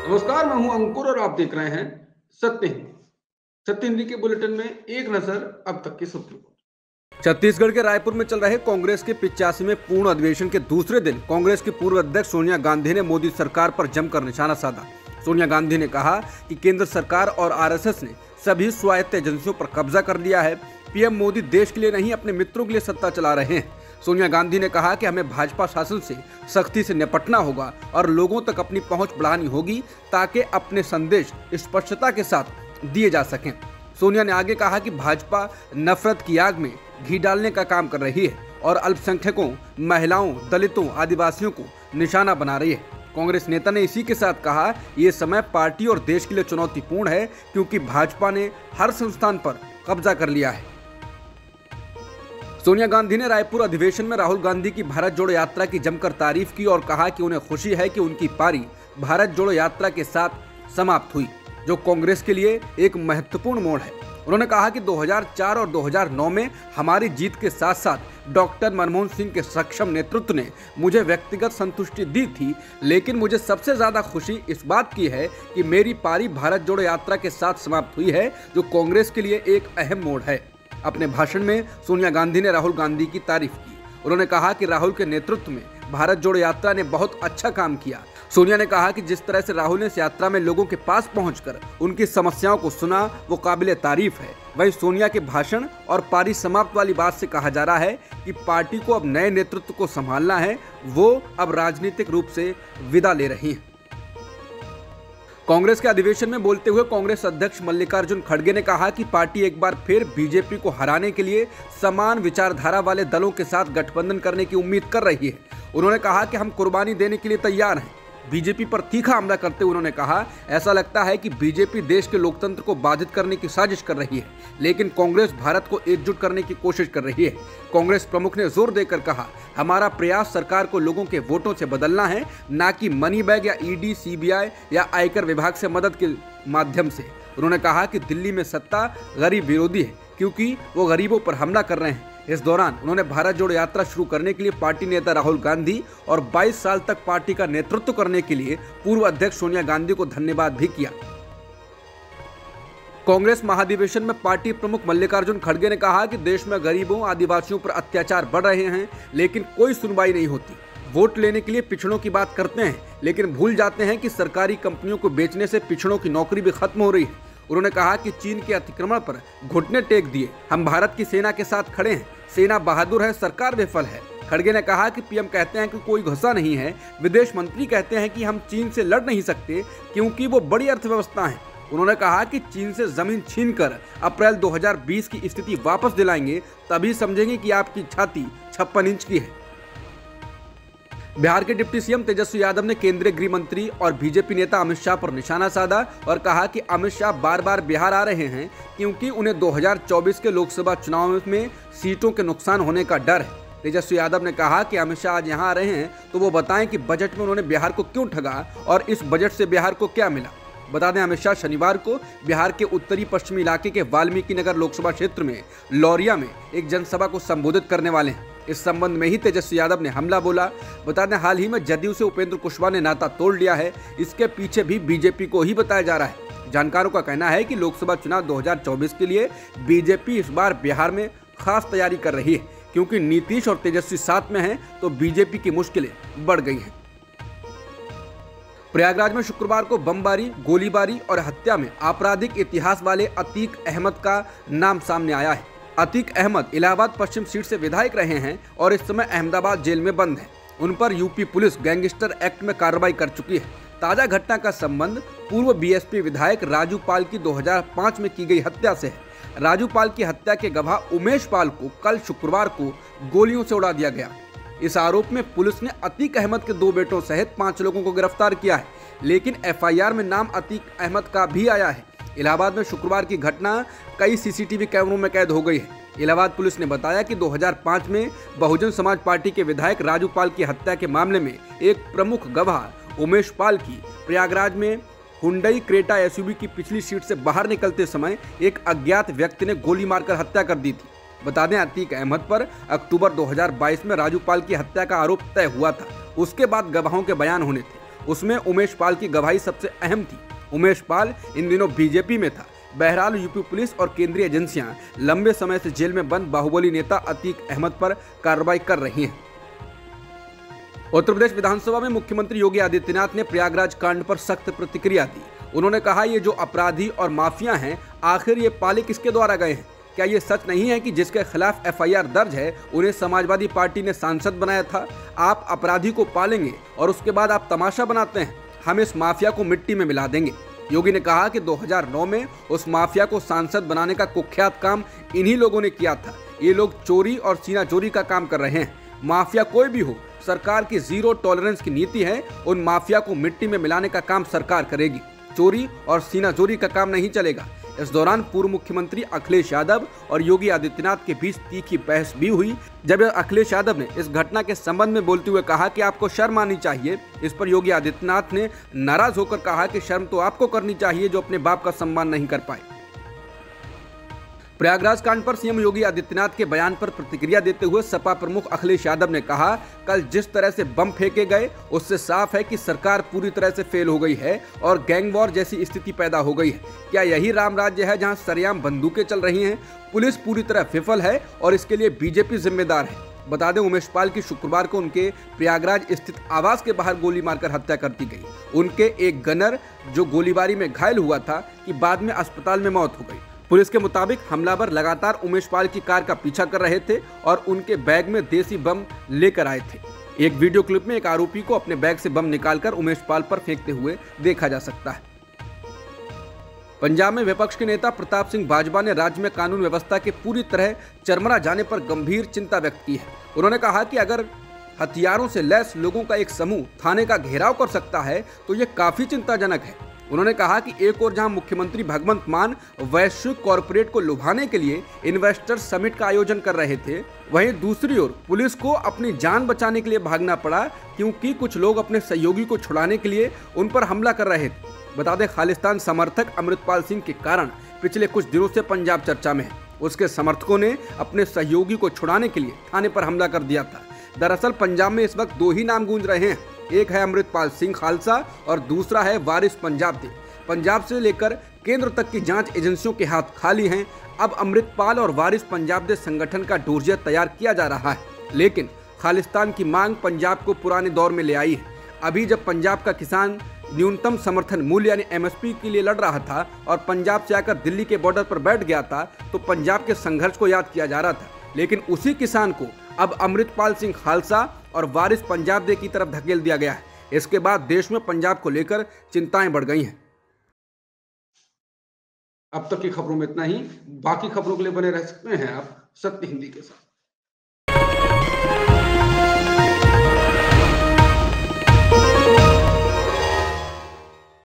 नमस्कार, मैं हूं अंकुर और आप देख रहे हैं सत्य हिंदी। सत्य हिंदी के बुलेटिन में एक नजर अब तक की सुर्खियों पर। छत्तीसगढ़ के रायपुर में चल रहे कांग्रेस के 85वें पूर्ण अधिवेशन के दूसरे दिन कांग्रेस की पूर्व अध्यक्ष सोनिया गांधी ने मोदी सरकार पर जमकर निशाना साधा। सोनिया गांधी ने कहा कि केंद्र सरकार और आरएसएस ने सभी स्वायत्त एजेंसियों पर कब्जा कर लिया है। पीएम मोदी देश के लिए नहीं, अपने मित्रों के लिए सत्ता चला रहे हैं। सोनिया गांधी ने कहा कि हमें भाजपा शासन से सख्ती से निपटना होगा और लोगों तक अपनी पहुंच बढ़ानी होगी ताकि अपने संदेश स्पष्टता के साथ दिए जा सकें। सोनिया ने आगे कहा कि भाजपा नफरत की आग में घी डालने का काम कर रही है और अल्पसंख्यकों, महिलाओं, दलितों, आदिवासियों को निशाना बना रही है। कांग्रेस नेता ने इसी के साथ कहा, ये समय पार्टी और देश के लिए चुनौतीपूर्ण है क्योंकि भाजपा ने हर संस्थान पर कब्जा कर लिया है। सोनिया गांधी ने रायपुर अधिवेशन में राहुल गांधी की भारत जोड़ो यात्रा की जमकर तारीफ की और कहा कि उन्हें खुशी है कि उनकी पारी भारत जोड़ो यात्रा के साथ समाप्त हुई, जो कांग्रेस के लिए एक महत्वपूर्ण मोड़ है। उन्होंने कहा कि 2004 और 2009 में हमारी जीत के साथ साथ डॉक्टर मनमोहन सिंह के सक्षम नेतृत्व ने मुझे व्यक्तिगत संतुष्टि दी थी, लेकिन मुझे सबसे ज्यादा खुशी इस बात की है कि मेरी पारी भारत जोड़ो यात्रा के साथ समाप्त हुई है, जो कांग्रेस के लिए एक अहम मोड़ है। अपने भाषण में सोनिया गांधी ने राहुल गांधी की तारीफ की। उन्होंने कहा कि राहुल के नेतृत्व में भारत जोड़ो यात्रा ने बहुत अच्छा काम किया। सोनिया ने कहा कि जिस तरह से राहुल ने इस यात्रा में लोगों के पास पहुंचकर उनकी समस्याओं को सुना, वो काबिले तारीफ है। वहीं सोनिया के भाषण और पारी समाप्त वाली बात से कहा जा रहा है कि पार्टी को अब नए नेतृत्व को संभालना है, वो अब राजनीतिक रूप से विदा ले रही हैं। कांग्रेस के अधिवेशन में बोलते हुए कांग्रेस अध्यक्ष मल्लिकार्जुन खड़गे ने कहा कि पार्टी एक बार फिर बीजेपी को हराने के लिए समान विचारधारा वाले दलों के साथ गठबंधन करने की उम्मीद कर रही है। उन्होंने कहा कि हम कुर्बानी देने के लिए तैयार हैं। बीजेपी पर तीखा हमला करते हुए उन्होंने कहा, ऐसा लगता है कि बीजेपी देश के लोकतंत्र को बाधित करने की साजिश कर रही है, लेकिन कांग्रेस भारत को एकजुट करने की कोशिश कर रही है। कांग्रेस प्रमुख ने जोर देकर कहा, हमारा प्रयास सरकार को लोगों के वोटों से बदलना है, ना कि मनी बैग या ईडी, सीबीआई या आयकर विभाग से मदद के माध्यम से। उन्होंने कहा कि दिल्ली में सत्ता गरीब विरोधी है क्योंकि वो गरीबों पर हमला कर रहे हैं। इस दौरान उन्होंने भारत जोड़ो यात्रा शुरू करने के लिए पार्टी नेता राहुल गांधी और 22 साल तक पार्टी का नेतृत्व करने के लिए पूर्व अध्यक्ष सोनिया गांधी को धन्यवाद भी किया। कांग्रेस महाधिवेशन में पार्टी प्रमुख मल्लिकार्जुन खड़गे ने कहा कि देश में गरीबों, आदिवासियों पर अत्याचार बढ़ रहे हैं, लेकिन कोई सुनवाई नहीं होती। वोट लेने के लिए पिछड़ों की बात करते हैं, लेकिन भूल जाते हैं कि सरकारी कंपनियों को बेचने से पिछड़ों की नौकरी भी खत्म हो रही है। उन्होंने कहा कि चीन के अतिक्रमण पर घुटने टेक दिए, हम भारत की सेना के साथ खड़े हैं। सेना बहादुर है, सरकार विफल है। खड़गे ने कहा कि पीएम कहते हैं कि कोई घुसा नहीं है, विदेश मंत्री कहते हैं कि हम चीन से लड़ नहीं सकते क्योंकि वो बड़ी अर्थव्यवस्था है। उन्होंने कहा कि चीन से जमीन छीनकर अप्रैल 2020 की स्थिति वापस दिलाएंगे, तभी समझेंगे कि आपकी छाती 56 इंच की है। बिहार के डिप्टी सीएम तेजस्वी यादव ने केंद्रीय गृह मंत्री और बीजेपी नेता अमित शाह पर निशाना साधा और कहा कि अमित शाह बार बार बिहार आ रहे हैं क्योंकि उन्हें 2024 के लोकसभा चुनाव में सीटों के नुकसान होने का डर है। तेजस्वी यादव ने कहा कि अमित शाह आज यहाँ आ रहे हैं तो वो बताएं कि बजट में उन्होंने बिहार को क्यों ठगा और इस बजट से बिहार को क्या मिला। बता दें, अमित शाह शनिवार को बिहार के उत्तरी पश्चिमी इलाके के वाल्मीकि नगर लोकसभा क्षेत्र में लौरिया में एक जनसभा को संबोधित करने वाले हैं। इस संबंध में ही तेजस्वी यादव ने हमला बोला। बता दें, हाल ही में जदयू से उपेंद्र कुशवाहा ने नाता तोड़ लिया है, इसके पीछे भी बीजेपी को ही बताया जा रहा है। जानकारों का कहना है कि लोकसभा चुनाव 2024 के लिए बीजेपी इस बार बिहार में खास तैयारी कर रही है, क्योंकि नीतीश और तेजस्वी साथ में हैं तो बीजेपी की मुश्किलें बढ़ गई हैं। प्रयागराज में शुक्रवार को बमबारी, गोलीबारी और हत्या में आपराधिक इतिहास वाले अतीक अहमद का नाम सामने आया है। अतीक अहमद इलाहाबाद पश्चिम सीट से विधायक रहे हैं और इस समय अहमदाबाद जेल में बंद हैं। उन पर यूपी पुलिस गैंगस्टर एक्ट में कार्रवाई कर चुकी है। ताजा घटना का संबंध पूर्व बीएसपी विधायक राजू पाल की 2005 में की गई हत्या से है। राजू पाल की हत्या के गवाह उमेश पाल को कल शुक्रवार को गोलियों से उड़ा दिया गया। इस आरोप में पुलिस ने अतीक अहमद के 2 बेटों सहित 5 लोगों को गिरफ्तार किया है, लेकिन एफआईआर में नाम अतीक अहमद का भी आया है। इलाहाबाद में शुक्रवार की घटना कई सीसीटीवी कैमरों में कैद हो गई है। इलाहाबाद पुलिस ने बताया कि 2005 में बहुजन समाज पार्टी के विधायक राजू पाल की हत्या के मामले में एक प्रमुख गवाह उमेश पाल की प्रयागराज में हुंडई क्रेटा एसयूवी की पिछली सीट से बाहर निकलते समय एक अज्ञात व्यक्ति ने गोली मारकर हत्या कर दी थी। बता दें, अतीक अहमद पर अक्टूबर 2022 में राजू पाल की हत्या का आरोप तय हुआ था। उसके बाद गवाहों के बयान होने थे उसमें उमेश पाल की गवाही सबसे अहम थी। उमेश पाल इन दिनों बीजेपी में था। बहरहाल यूपी पुलिस और केंद्रीय एजेंसियां लंबे समय से जेल में बंद बाहुबली नेता अतीक अहमद पर कार्रवाई कर रही हैं। उत्तर प्रदेश विधानसभा में मुख्यमंत्री योगी आदित्यनाथ ने प्रयागराज कांड पर सख्त प्रतिक्रिया दी। उन्होंने कहा, ये जो अपराधी और माफिया हैं, आखिर ये पाले किसके द्वारा गए हैं? क्या ये सच नहीं है कि जिसके खिलाफ एफआईआर दर्ज है उन्हें समाजवादी पार्टी ने सांसद बनाया था? आप अपराधी को पालेंगे और उसके बाद आप तमाशा बनाते हैं। हम इस माफिया को मिट्टी में मिला देंगे। योगी ने कहा कि 2009 में उस माफिया को सांसद बनाने का कुख्यात काम इन्हीं लोगों ने किया था। ये लोग चोरी और सीना चोरी का काम कर रहे हैं। माफिया कोई भी हो, सरकार की जीरो टॉलरेंस की नीति है। उन माफिया को मिट्टी में मिलाने का काम सरकार करेगी। चोरी और सीना चोरी का काम नहीं चलेगा। इस दौरान पूर्व मुख्यमंत्री अखिलेश यादव और योगी आदित्यनाथ के बीच तीखी बहस भी हुई। जब अखिलेश यादव ने इस घटना के संबंध में बोलते हुए कहा कि आपको शर्म आनी चाहिए, इस पर योगी आदित्यनाथ ने नाराज होकर कहा कि शर्म तो आपको करनी चाहिए जो अपने बाप का सम्मान नहीं कर पाए। प्रयागराज कांड पर सीएम योगी आदित्यनाथ के बयान पर प्रतिक्रिया देते हुए सपा प्रमुख अखिलेश यादव ने कहा, कल जिस तरह से बम फेंके गए उससे साफ है कि सरकार पूरी तरह से फेल हो गई है और गैंग वॉर जैसी स्थिति पैदा हो गई है। क्या यही राम राज्य है जहां सरेआम बंदूकें चल रही हैं? पुलिस पूरी तरह विफल है और इसके लिए बीजेपी जिम्मेदार है। बता दें, उमेश पाल की शुक्रवार को उनके प्रयागराज स्थित आवास के बाहर गोली मारकर हत्या कर दी गई। उनके एक गनर जो गोलीबारी में घायल हुआ था कि बाद में अस्पताल में मौत हो गई। पुलिस के मुताबिक हमलावर लगातार उमेश पाल की कार का पीछा कर रहे थे और उनके बैग में देसी बम लेकर आए थे। एक वीडियो क्लिप में एक आरोपी को अपने बैग से बम निकालकर उमेश पाल पर फेंकते हुए देखा जा सकता है। पंजाब में विपक्ष के नेता प्रताप सिंह बाजवा ने राज्य में कानून व्यवस्था के पूरी तरह चरमरा जाने पर गंभीर चिंता व्यक्त की है। उन्होंने कहा कि अगर हथियारों से लैस लोगों का एक समूह थाने का घेराव कर सकता है तो ये काफी चिंताजनक है। उन्होंने कहा कि एक ओर जहां मुख्यमंत्री भगवंत मान वैश्विक कॉरपोरेट को लुभाने के लिए इन्वेस्टर समिट का आयोजन कर रहे थे, वहीं दूसरी ओर पुलिस को अपनी जान बचाने के लिए भागना पड़ा क्योंकि कुछ लोग अपने सहयोगी को छुड़ाने के लिए उन पर हमला कर रहे थे। बता दें, खालिस्तान समर्थक अमृतपाल सिंह के कारण पिछले कुछ दिनों से पंजाब चर्चा में है। उसके समर्थकों ने अपने सहयोगी को छुड़ाने के लिए थाने पर हमला कर दिया था। दरअसल पंजाब में इस वक्त दो ही नाम गूंज रहे हैं, एक है अमृतपाल सिंह खालसा और दूसरा है वारिस पंजाब दे। पंजाब से लेकर केंद्र तक की जांच एजेंसियों के हाथ खाली हैं। अब अमृतपाल और वारिस पंजाब दे संगठन का डोजिया तैयार किया जा रहा है, लेकिन खालिस्तान की मांग पंजाब को पुराने दौर में ले आई है। अभी जब पंजाब का किसान न्यूनतम समर्थन मूल्य यानी एमएसपी के लिए लड़ रहा था और पंजाब से आकर दिल्ली के बॉर्डर पर बैठ गया था तो पंजाब के संघर्ष को याद किया जा रहा था, लेकिन उसी किसान को अब अमृतपाल सिंह खालसा और वारिस पंजाब दे की तरफ धकेल दिया गया है। इसके बाद देश में पंजाब को लेकर चिंताएं बढ़ गई हैं। अब तक की खबरों में इतना ही। बाकी खबरों के लिए बने रह सकते हैं आप सत्य हिंदी के साथ।